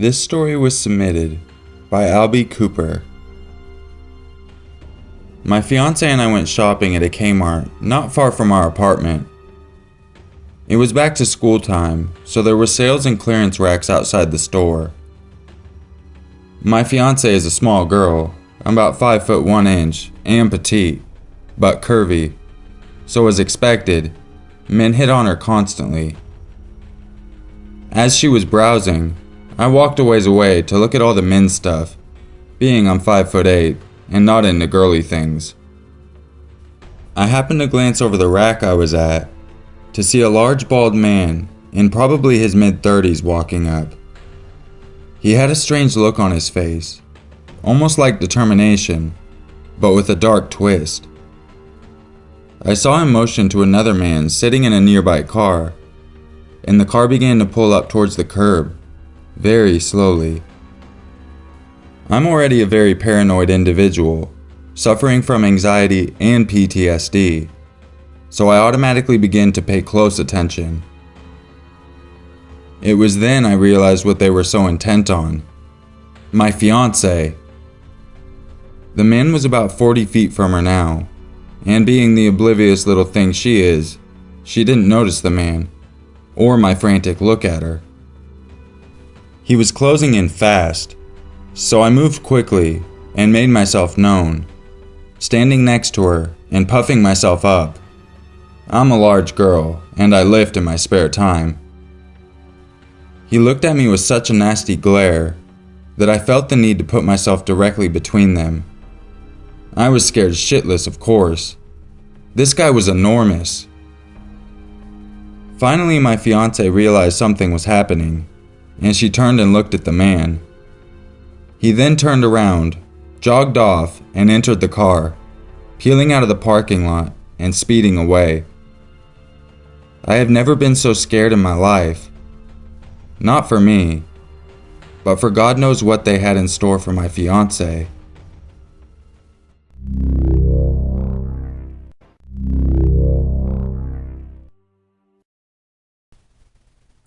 This story was submitted by Albie Cooper. My fiance and I went shopping at a Kmart not far from our apartment. It was back to school time, so there were sales and clearance racks outside the store. My fiance is a small girl, about 5 foot 1 inch, and petite, but curvy. So as expected, men hit on her constantly. As she was browsing, I walked a ways away to look at all the men's stuff, being I'm 5 foot 8 and not into girly things. I happened to glance over the rack I was at to see a large bald man in probably his mid-30s walking up. He had a strange look on his face, almost like determination, but with a dark twist. I saw him motion to another man sitting in a nearby car, and the car began to pull up towards the curb, very slowly. I'm already a very paranoid individual, suffering from anxiety and PTSD, so I automatically began to pay close attention. It was then I realized what they were so intent on. My fiancée. The man was about 40 feet from her now, and being the oblivious little thing she is, she didn't notice the man, or my frantic look at her. He was closing in fast, so I moved quickly and made myself known, standing next to her and puffing myself up. I'm a large girl, and I lift in my spare time. He looked at me with such a nasty glare that I felt the need to put myself directly between them. I was scared shitless, of course. This guy was enormous. Finally, my fiancée realized something was happening, and she turned and looked at the man. He then turned around, jogged off, and entered the car, peeling out of the parking lot and speeding away. I have never been so scared in my life. Not for me, but for God knows what they had in store for my fiancée.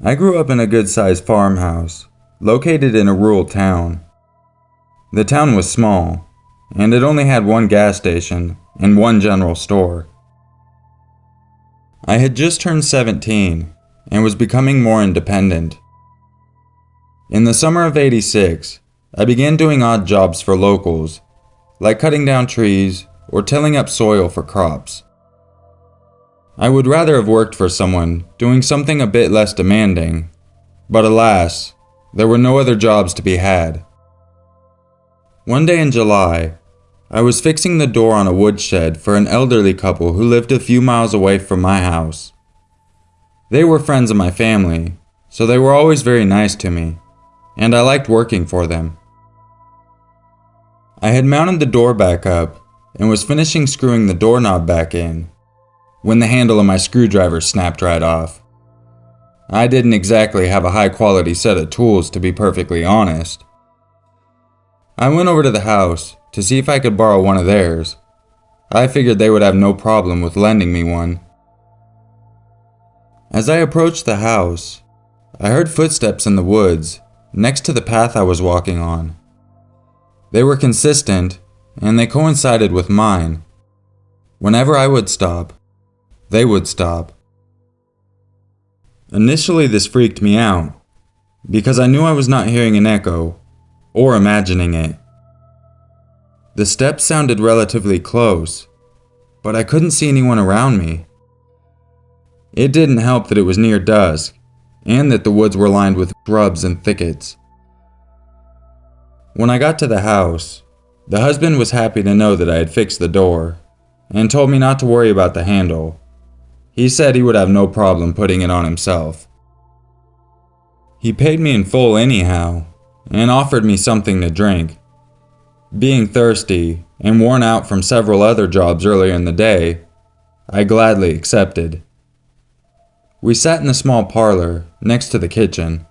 I grew up in a good-sized farmhouse, located in a rural town. The town was small, and it only had one gas station and one general store. I had just turned 17 and was becoming more independent. In the summer of '86, I began doing odd jobs for locals, like cutting down trees or tilling up soil for crops. I would rather have worked for someone doing something a bit less demanding, but alas, there were no other jobs to be had. One day in July, I was fixing the door on a woodshed for an elderly couple who lived a few miles away from my house. They were friends of my family, so they were always very nice to me, and I liked working for them. I had mounted the door back up and was finishing screwing the doorknob back in when the handle of my screwdriver snapped right off. I didn't exactly have a high-quality set of tools, to be perfectly honest. I went over to the house to see if I could borrow one of theirs. I figured they would have no problem with lending me one. As I approached the house, I heard footsteps in the woods next to the path I was walking on. They were consistent, and they coincided with mine. Whenever I would stop, they would stop. Initially, this freaked me out, because I knew I was not hearing an echo, or imagining it. The steps sounded relatively close, but I couldn't see anyone around me. It didn't help that it was near dusk, and that the woods were lined with shrubs and thickets. When I got to the house, the husband was happy to know that I had fixed the door, and told me not to worry about the handle. He said he would have no problem putting it on himself. He paid me in full anyhow, and offered me something to drink. Being thirsty, and worn out from several other jobs earlier in the day, I gladly accepted. We sat in the small parlor, next to the kitchen.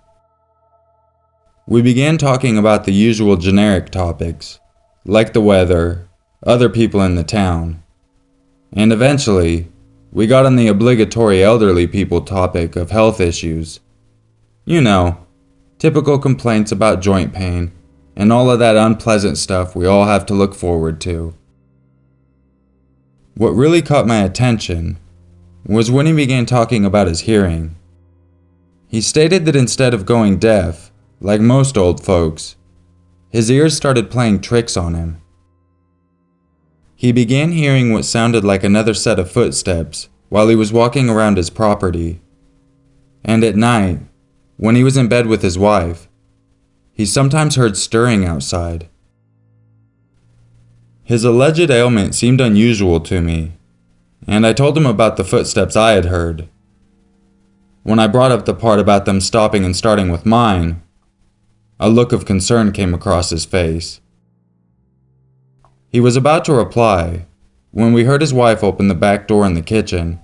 We began talking about the usual generic topics, like the weather, other people in the town, and eventually, we got on the obligatory elderly people topic of health issues. You know, Typical complaints about joint pain, and all of that unpleasant stuff we all have to look forward to. What really caught my attention was when he began talking about his hearing. He stated that instead of going deaf, like most old folks, his ears started playing tricks on him. He began hearing what sounded like another set of footsteps while he was walking around his property. And at night, when he was in bed with his wife, he sometimes heard stirring outside. His alleged ailment seemed unusual to me, and I told him about the footsteps I had heard. When I brought up the part about them stopping and starting with mine, a look of concern came across his face. He was about to reply when we heard his wife open the back door in the kitchen,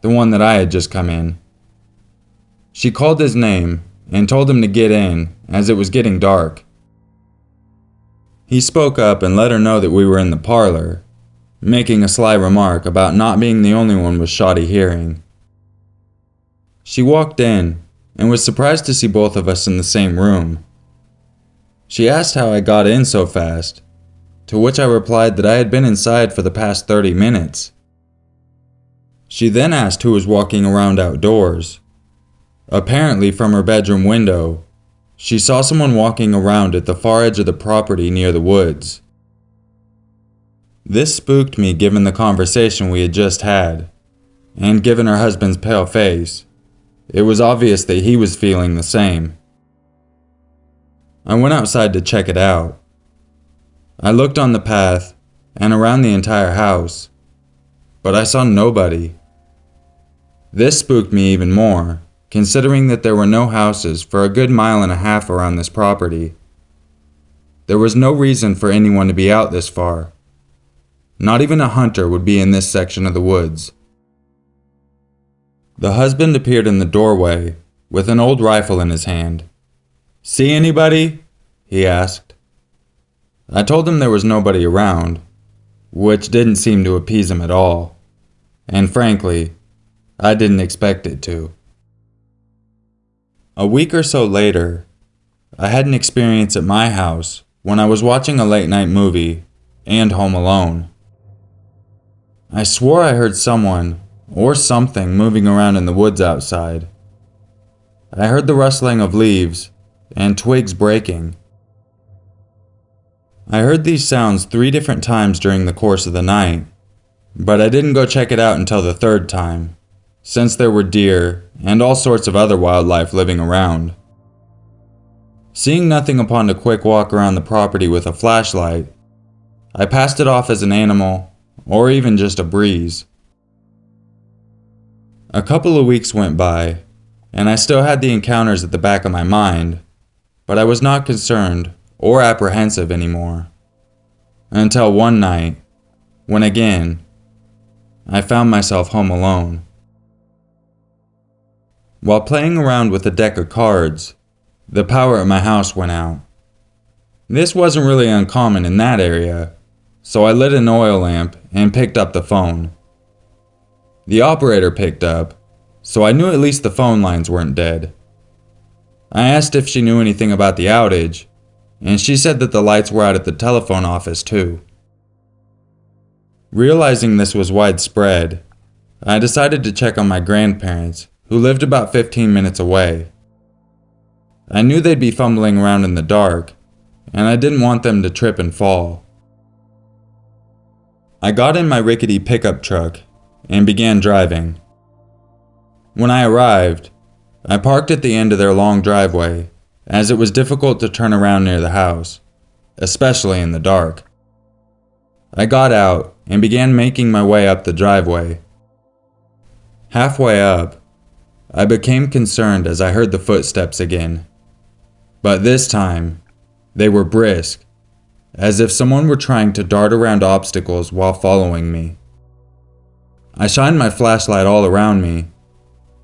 the one that I had just come in. She called his name and told him to get in as it was getting dark. He spoke up and let her know that we were in the parlor, making a sly remark about not being the only one with shoddy hearing. She walked in and was surprised to see both of us in the same room. She asked how I got in so fast, to which I replied that I had been inside for the past 30 minutes. She then asked who was walking around outdoors. Apparently, from her bedroom window, she saw someone walking around at the far edge of the property near the woods. This spooked me given the conversation we had just had, and given her husband's pale face, it was obvious that he was feeling the same. I went outside to check it out. I looked on the path and around the entire house, but I saw nobody. This spooked me even more, considering that there were no houses for a good 1.5 miles around this property. There was no reason for anyone to be out this far. Not even a hunter would be in this section of the woods. The husband appeared in the doorway with an old rifle in his hand. "See anybody?" he asked. I told him there was nobody around, which didn't seem to appease him at all, and frankly, I didn't expect it to. A week or so later, I had an experience at my house when I was watching a late-night movie and home alone. I swore I heard someone or something moving around in the woods outside. I heard the rustling of leaves and twigs breaking. I heard these sounds 3 different times during the course of the night, but I didn't go check it out until the 3rd time, since there were deer and all sorts of other wildlife living around. Seeing nothing upon a quick walk around the property with a flashlight, I passed it off as an animal or even just a breeze. A couple of weeks went by, and I still had the encounters at the back of my mind, but I was not concerned or apprehensive anymore. Until one night, when again, I found myself home alone. While playing around with a deck of cards, the power at my house went out. This wasn't really uncommon in that area, so I lit an oil lamp and picked up the phone. The operator picked up, so I knew at least the phone lines weren't dead. I asked if she knew anything about the outage, and she said that the lights were out at the telephone office too. Realizing this was widespread, I decided to check on my grandparents, who lived about 15 minutes away. I knew they'd be fumbling around in the dark, and I didn't want them to trip and fall. I got in my rickety pickup truck and began driving. When I arrived, I parked at the end of their long driveway, as it was difficult to turn around near the house, especially in the dark. I got out and began making my way up the driveway. Halfway up, I became concerned as I heard the footsteps again. But this time, they were brisk, as if someone were trying to dart around obstacles while following me. I shined my flashlight all around me,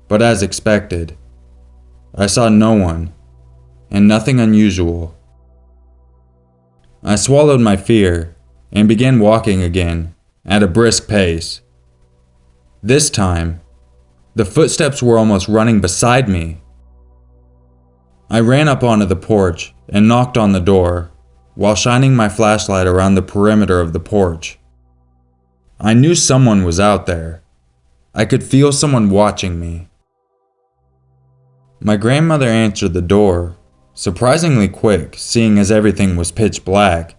but as expected, I saw no one, and nothing unusual. I swallowed my fear and began walking again at a brisk pace. This time, the footsteps were almost running beside me. I ran up onto the porch and knocked on the door, while shining my flashlight around the perimeter of the porch. I knew someone was out there. I could feel someone watching me. My grandmother answered the door, surprisingly quick, seeing as everything was pitch black.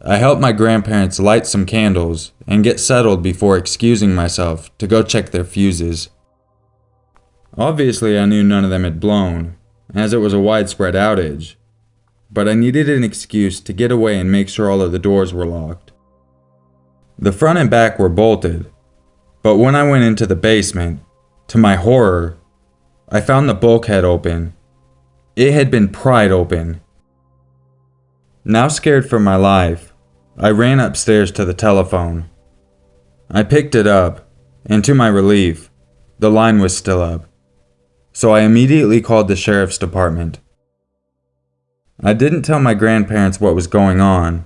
I helped my grandparents light some candles and get settled before excusing myself to go check their fuses. Obviously, I knew none of them had blown, as it was a widespread outage, but I needed an excuse to get away and make sure all of the doors were locked. The front and back were bolted, but when I went into the basement, to my horror, I found the bulkhead open. It had been pried open. Now scared for my life, I ran upstairs to the telephone. I picked it up, and to my relief, the line was still up, so I immediately called the sheriff's department. I didn't tell my grandparents what was going on,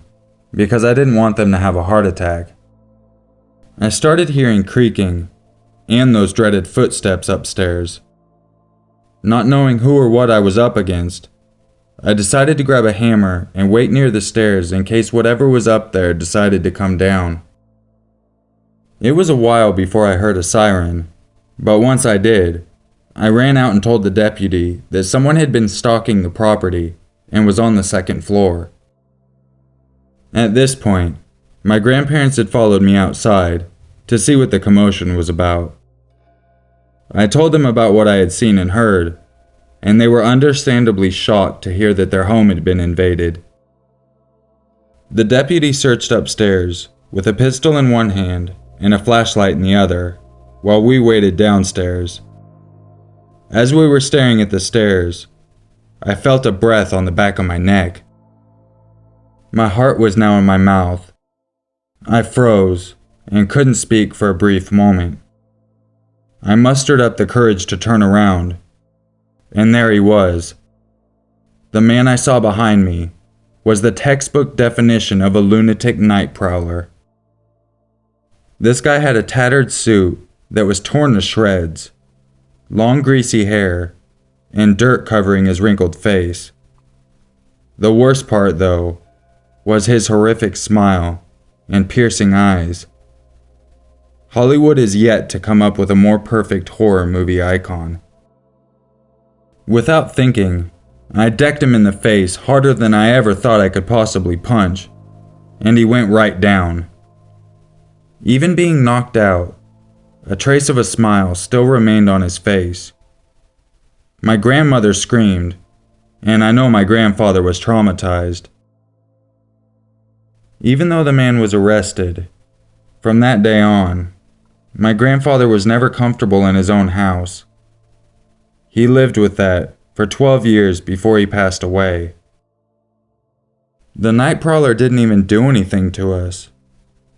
because I didn't want them to have a heart attack. I started hearing creaking, and those dreaded footsteps upstairs. Not knowing who or what I was up against, I decided to grab a hammer and wait near the stairs in case whatever was up there decided to come down. It was a while before I heard a siren, but once I did, I ran out and told the deputy that someone had been stalking the property and was on the second floor. At this point, my grandparents had followed me outside to see what the commotion was about. I told them about what I had seen and heard, and they were understandably shocked to hear that their home had been invaded. The deputy searched upstairs with a pistol in one hand and a flashlight in the other, while we waited downstairs. As we were staring at the stairs, I felt a breath on the back of my neck. My heart was now in my mouth. I froze and couldn't speak for a brief moment. I mustered up the courage to turn around, and there he was. The man I saw behind me was the textbook definition of a lunatic night prowler. This guy had a tattered suit that was torn to shreds, long greasy hair, and dirt covering his wrinkled face. The worst part, though, was his horrific smile and piercing eyes. Hollywood is yet to come up with a more perfect horror movie icon. Without thinking, I decked him in the face harder than I ever thought I could possibly punch, and he went right down. Even being knocked out, a trace of a smile still remained on his face. My grandmother screamed, and I know my grandfather was traumatized. Even though the man was arrested, from that day on, my grandfather was never comfortable in his own house. He lived with that for 12 years before he passed away. The night prowler didn't even do anything to us.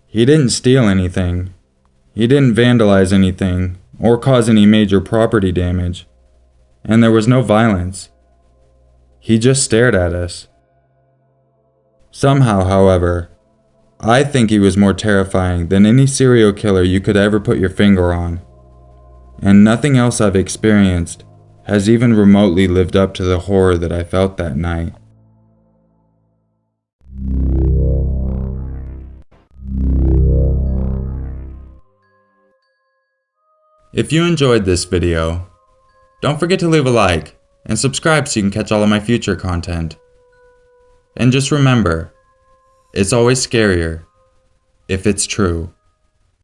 He didn't steal anything. He didn't vandalize anything or cause any major property damage. And there was no violence. He just stared at us. Somehow, however, I think he was more terrifying than any serial killer you could ever put your finger on. And nothing else I've experienced has even remotely lived up to the horror that I felt that night. If you enjoyed this video, don't forget to leave a like and subscribe so you can catch all of my future content. And just remember, it's always scarier if it's true.